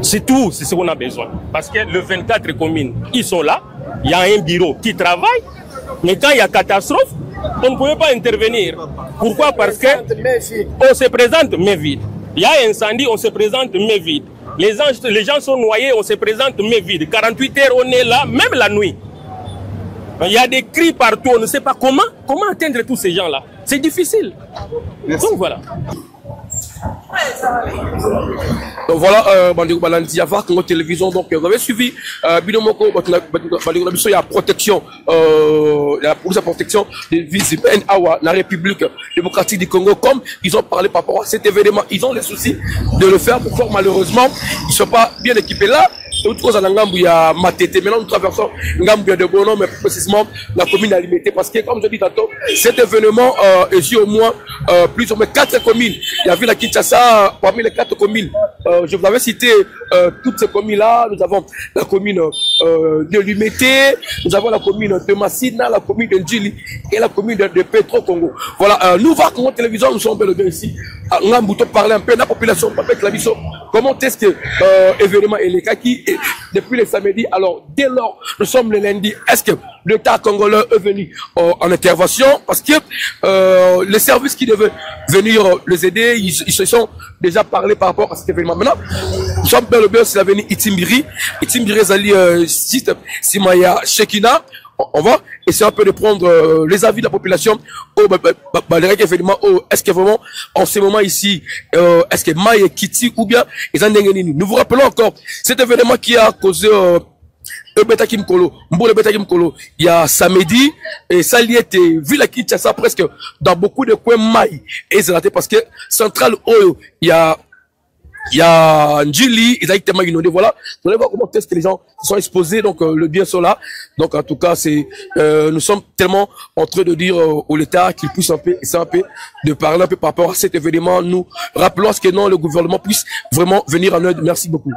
C'est tout, c'est ce qu'on a besoin. Parce que les 24 communes, ils sont là. Il y a un bureau qui travaille. Mais quand il y a catastrophe, on ne pouvait pas intervenir. Pourquoi? Parce qu'on se présente mais vide. Il y a incendie, on se présente mais vide. Les gens sont noyés, on se présente mais vide. 48 heures, on est là, même la nuit. Il y a des cris partout, on ne sait pas comment atteindre tous ces gens-là. C'est difficile. Merci. Donc voilà. Donc voilà, Bandeko Balandi Java, Congo Télévision. Donc vous avez suivi Binomoko, il y a protection, la police de protection des vies humaines à la République démocratique du Congo. Comme ils ont parlé par rapport à cet événement, ils ont les soucis de le faire. Pourquoi malheureusement ils ne sont pas bien équipés là. nous trouvons à Ngambu, il y a Matete. Maintenant, nous traversons Ngambu de Bono, mais plus précisément la commune alimentée. Parce que, comme je dis tantôt, cet événement est sur au moins plus ou moins 4 communes. Il y a vu la Kinshasa, parmi les 4 communes. Je vous avais cité toutes ces communes-là. Nous avons la commune de Lumété, nous avons la commune de Massina, la commune de Ndjili et la commune de Petro Congo. Voilà, nous, VAR Congo Télévision, nous sommes bel et bien ici. Ngambu, parler un peu de la population, avec la mission. Comment est-ce que l'événement est les kaki depuis le samedi? Alors, dès lors, nous sommes le lundi. Est-ce que l'État congolais est venu en intervention? Parce que les services qui devaient venir les aider, ils se sont déjà parlé par rapport à cet événement. Maintenant, nous sommes bel et bien sur l'avenue Itimbiri. Itimbiri, Zali, site Simaya Shekina. On va essayer un peu de prendre les avis de la population au événement. Est-ce que vraiment, en ce moment ici, est-ce que Maï Kiti ou bien nous vous rappelons encore cet événement qui a causé Beta Kimkolo, Mbole Beta Kimkolo, il y a samedi, et ça y était, vu la Kinshasa presque dans beaucoup de coins Maï, et c'est parce que Central Oyo, il y a Ndjili, ils ont été tellement inondés, voilà. Vous allez voir comment est-ce que les gens sont exposés, donc le bien sont là. Donc en tout cas, c'est, nous sommes tellement en train de dire au l'État qu'il puisse un peu, de parler un peu par rapport à cet événement. Nous rappelons que non, le gouvernement puisse vraiment venir en aide. Merci beaucoup.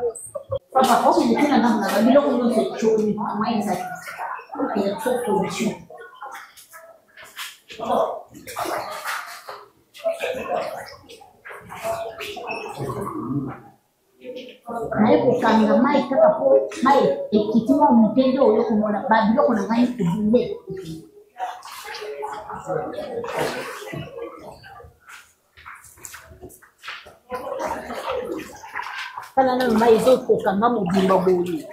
naye kukanga mai kaka po mai ekitima mutende oyo kumona babiloko na ngai kubule kana na mai ezokokanga mobimba boye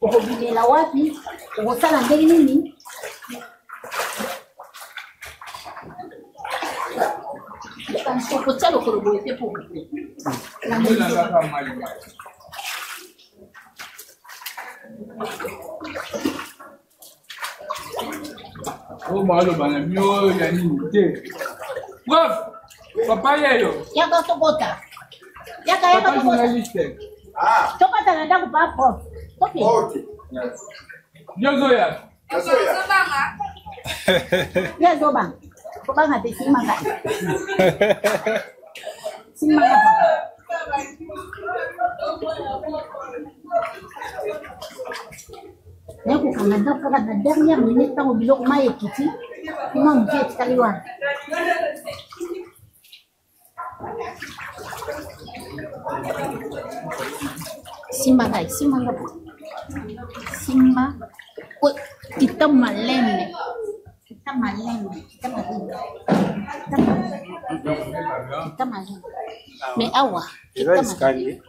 okobimela wapi okosala ndenge nini Kotialo korobote pour oh malo bana mio ya nini te prof papa yeyo yaka tokota yaka journaliste tokota na ndaku pa prof okay yozoya yazoba Banga te simanga. Simanga papa. Nako kanada kala na dernière minute tango biloko mai ekiti. Kuma mke etikali wana. Simanga, simanga. Simba. Kita maleme. Kita maleme. Mais awa kita maleme.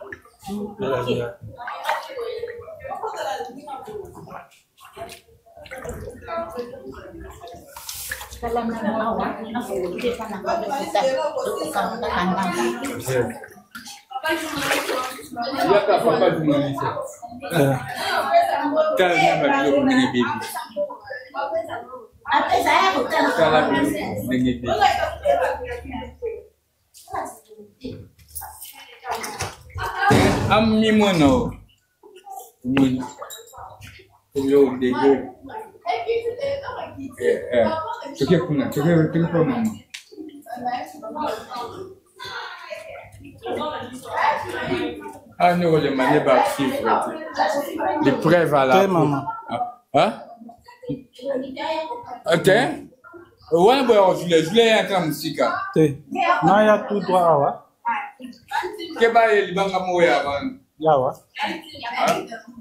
Ami mono. Yo dego. Toke kuna, toke mama. Ah non, le mané va suivre. Les preuves à la maman. Hein? Ok. Ouais, bon, je l'ai en musica. Non, il y a tout droit, ouais. Que va il banga moya avant. Yawa.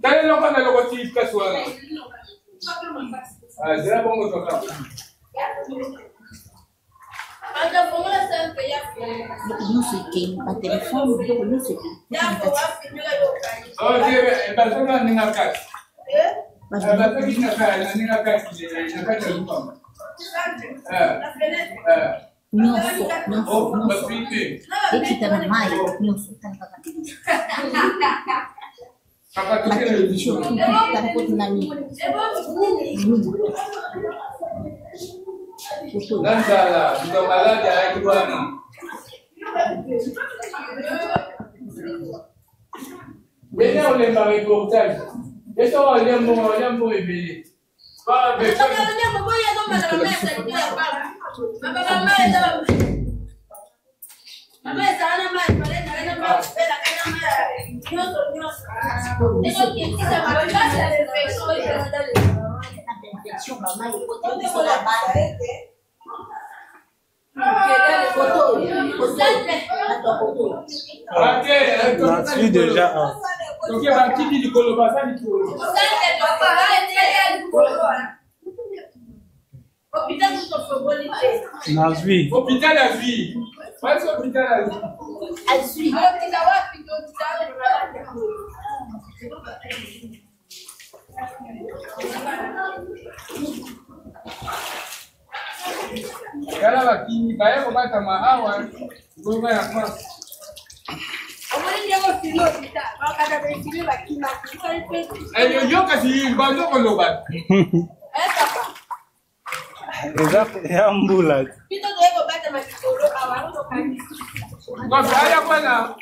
T'as le logo na logo ti pessoa. Ah, já vamos tocar. Não sei quem, a telefone, não sei quem. Oh, é para ninguém cá. É para ninguém cá, ninguém cá. Nossa. Esse tá na maia, nossa, tá na Venez, on les va reportage. Et ça, on les va révéler. Nazwi déjà Nazwi. Hôpital à vie. What's hôpital à vie? Kala bakini baya ko bata maawa go ba yakwa. Ayo yo kasi bando ko lobat. Ya mbula. Ko saya pana.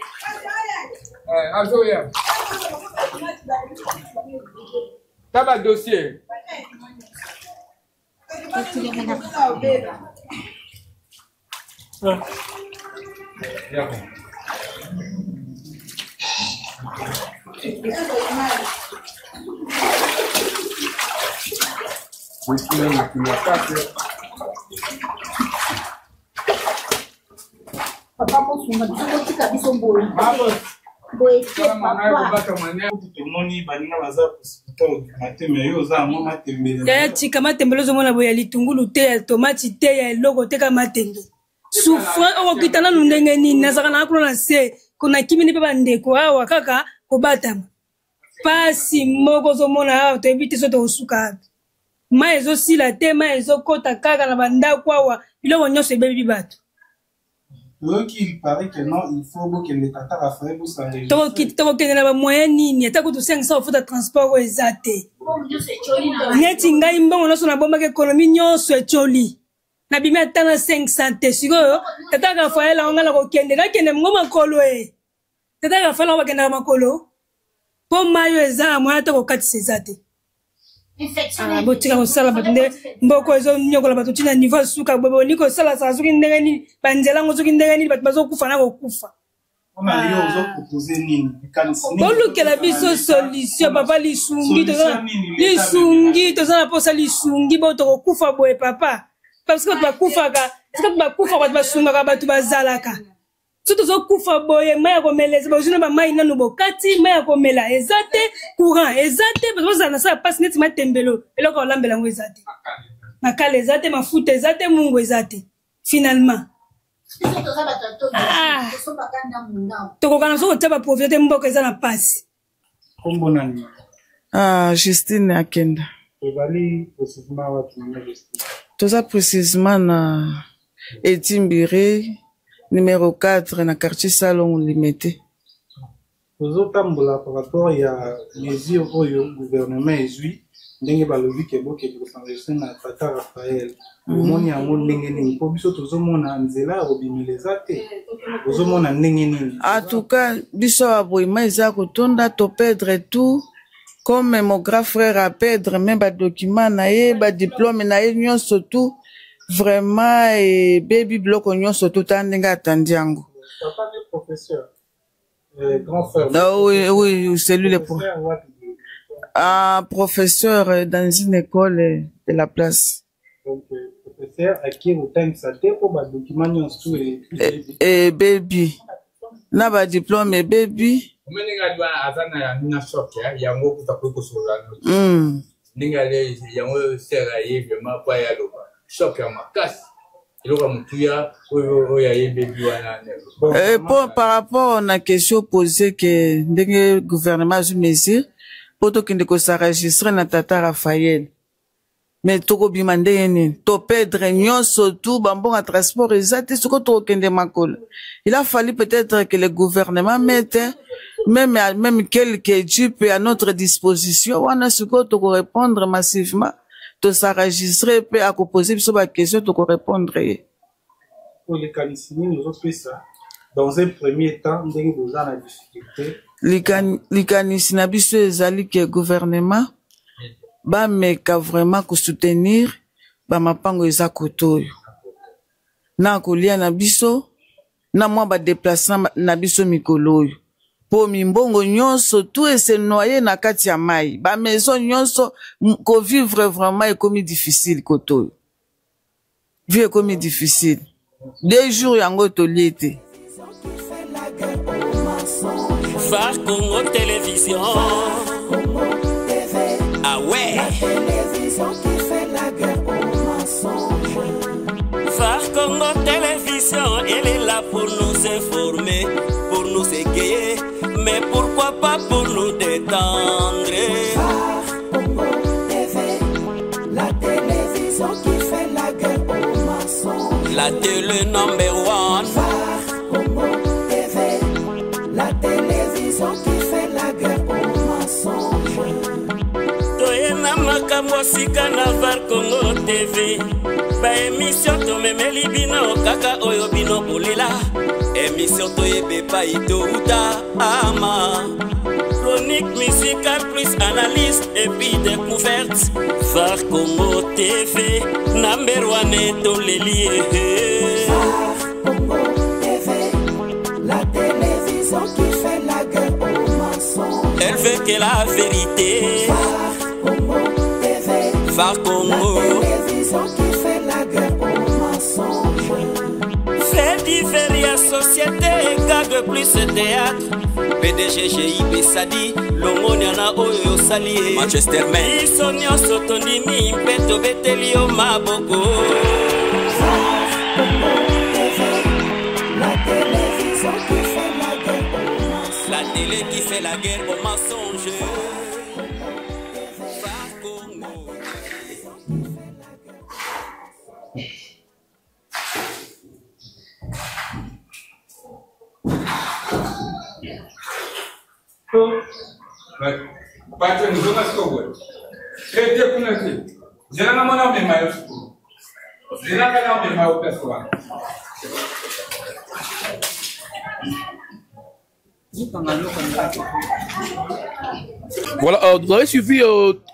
Azo ya. Taba dossier. Papa mosunga bisokotika biso boye boye tomoni baninga baza hospital mateme yo oza mwa matembele ya tika matembele ozomona boye ya litungulu te ya tomati te ya eloko te ka matembe souffrance okokita nanu ndenge nini nazaka na kuna na se kuna kimini mpe bandeko awa kaka kobatama pasi moko ozomona awa toyebi te so tokosuka api mai ezosila te mai ezokota kaka na bandako awa biloko nyonso ebebi bato. Donc il paraît que non, il faut que les Tata Raphaël vous s'enregistre. Toko kende na ba moyen nini ata kutu 500 futa transport ko ezate. Neti ngai mbongo noso na bomba ke économie nyonso echoli. Na bimi ata na 500 te sikoyo Tata Raphaël anga la ko kende na kende ngoma kolo e. Tata Raphaël wa kende na makolo. Po mayo eza moya ta ko katisa ezate. Botika kosala bato nde mboko ezo nyokola bato tina niveau suka bobo niko sala sa suki ndenge ni banzela ngo suki ndenge ni bato bazokufa na kokufa ona yo ozo proposer nini kanisi bolukela biso solution papa lisungi toza na posa lisungi bo to kokufa boye papa parce que bakufa bato basungaka bato bazalaka surtout zo kufa boye maya komeleza bazuna ba mai nanu bokati maya komela ezate courant ezate parce que na sa passe net matembelo eloko olambela ngo ezate makala ezate mafuta ezate mungu ezate finalement tokokana so kotaba profiter mboka eza na passe kombo nani Justine Akenda ebali précisément watu na Justine toza précisément na Etimbire numéro 4 na quartier Salon limité. Vous tambola par rapport à mesures au gouvernement ezui ndenge balobi ke boke ko s'enregistrer na Tata Raphaël. Moni ya mo ndenge nini po biso tozomona nzela obimileza te. Tozomona ndenge nini. En tout cas, biso aboyima eza kotonda to perdre tout comme mon grand frère a perdre même ba document na ye ba diplôme na ye nyonso tout. Vraiment, et baby bloc on surtout tandinga atandiango. Papa est professeur, grand frère. Ah oui, c'est lui le professeur. Professeur dans une école de la place. Donc professeur à qui vous avez ça pour ba document sur et baby. Na ba diplôme et baby. Omenga dwa azana ya nina shock ya ngo kutakuko sura. Ninga le yango sera yeve ma kwa ya loba. Choc à ma casse. Par rapport à la question posée que le gouvernement a mesure pour que s'enregistrer na Tata Raphaël. Mais toko bimande yeni to perdre nyon surtout bambon à transport exact ce que to kende makol. Il a fallu peut-être que le gouvernement mette même quelques dupes à notre disposition. On a ce que to répondre massivement. De s'enregistrer et à poser sur la question de répondre. Pour les Calicini, nous avons fait ça. Dans un premier temps, nous avons la difficulté. likanisi na biso ezali ke gouvernement bameka vraiment kosoutenir bamapango eza kotoyo na kolia na biso na mwa badeplacement na biso mikolo oyo po mimbongo nyonso tout ese noye na kati ya mai bamaison nyonso kovivre vraiment ekomi difficile kotoyo vie ekomi difficile 2 jours yango tolie te. Phare Congo Télévision. Ah ouais. La télévision qui fait la guerre au mensonge. Phare Congo Télévision, elle est là pour nous informer, pour nous égayer, mais pourquoi pas pour nous détendre. Phare Congo TV, la télévision qui fait la guerre au mensonge. La télé number 1. Phare Congo TV, la télévision qui fait la guerre au mensonge. Toyena makambo sika na Phare Congo TV. Ba émission to memeli bino kaka oyo bino bolela. Émission to yebe pa ito uta ama. Chronique musicale plus analyse et puis découverte. Phare Congo TV, number 1 et to lié. Phare Congo TV, la télévision qui fait la guerre au mensonge. Elle veut que la vérité. Phare Congo TV, Phare Congo, la télévision qui fait la guerre au mensonge. Fait divers société, gague plus théâtre. PDG GIB Sadi, Longoniana Oyo Sali, Manchester Man, Isonio Sotondimi, Peto Betelio Maboko. La télévision qui fait la guerre au mensonge. La télé qui fait la guerre au mensonge. Pacha nzonga sikowe. Ete kuna ti. Jena na mwana mema yo siku. Jena kana mema yo peskoa. Voilà, vous avez suivi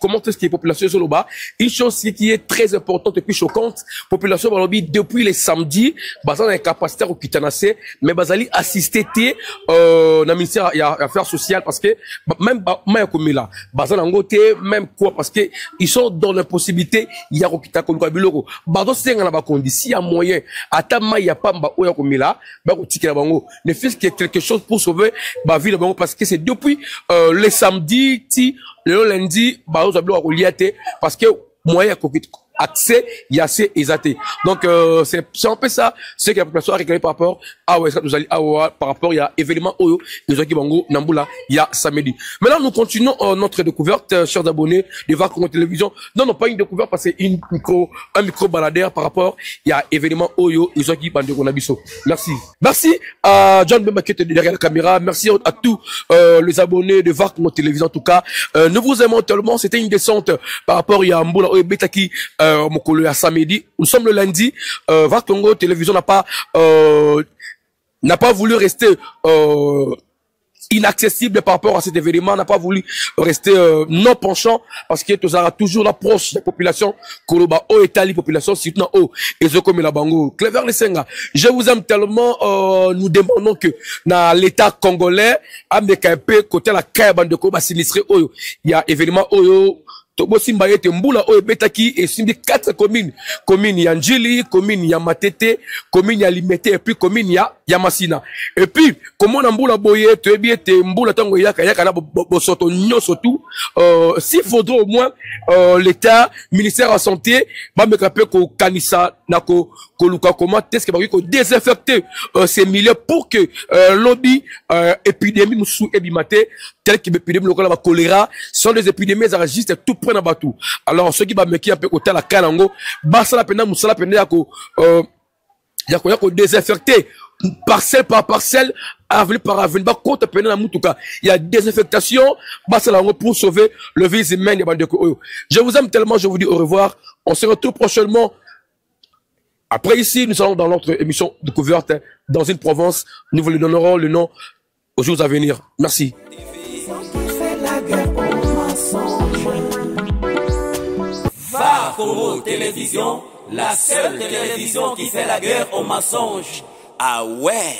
comment est-ce que les populations sont là-bas. Une chose qui est très importante et puis choquante, population depuis les samedis, basant dans les capacités au Kitanase, mais basali assister dans le ministère des Affaires sociales parce que même comme là, basant dans côté même quoi parce que ils sont dans l'impossibilité il y a Okita Koluka Biloko. Basant c'est dans la condition il y a moyen. Atama il y a pas mba oya comme là, ba otiki la bango. Ne fait que quelque chose pour sauver ba ville bango parce que c'est depuis les samedis le lundi parce que moyen accès il y a assez exaté donc c'est un peu ça ce que la population a réclamé par rapport à par rapport il y a événement Oyo les qui bango Nambula il y a samedi. Maintenant nous continuons notre découverte chers abonnés de Phare Congo Télévision. Non pas une découverte parce que un micro baladeur par rapport il y a événement Oyo les qui bandent Konabiso. Merci à John Bemba qui était derrière la caméra, merci à tous les abonnés de Phare Congo Télévision. En tout cas nous vous aimons tellement. C'était une descente par rapport il y a Mboula Oyo Betaki Mokolo à samedi. Nous sommes le lundi. Phare Congo Télévision n'a pas voulu rester inaccessible par rapport à cet événement, n'a pas voulu rester non penchant parce que tu auras toujours l'approche de la population Koloba O Etali population surtout O Ezoko Melabango Clever Lesenga. Je vous aime tellement nous demandons que dans l'état congolais à Mekaipe côté la Kaiban de Koba sinistré Oyo il y a événement Oyo Tobosimba yete Mbula Oyo Betaki et simbi 4 communes ya Njili, commune ya Matete, commune ya Limete et puis commune ya Masina. Et puis comment na Mbula boye to ebi ete Mbula tango yaka na bosoto nyoso tout s'il faudrait au moins l'état ministère de la santé ba mekape ko kanisa nako koluka comment est-ce que ba ko désinfecter ces milieux pour que lobby épidémie musu ebimate tel que l'épidémie locale va choléra sont des épidémies enregistrées tout près na batu. Alors ceux qui ba meki un peu côté la kanango ba sala pena musala pena yako désinfecter parcelle par parcelle, avenue par avenue, bah, compte pena na mutuka. Il y a désinfectation, bah, c'est là pour sauver le virus humain des bandes de Koyo. Je vous aime tellement, je vous dis au revoir. On se retrouve prochainement. Après ici, nous allons dans notre émission découverte dans une province. Nous vous lui donnerons le nom aux jours à venir. Merci. Congo Télévision, la seule télévision qui fait la guerre aux mensonges. Ah ouais.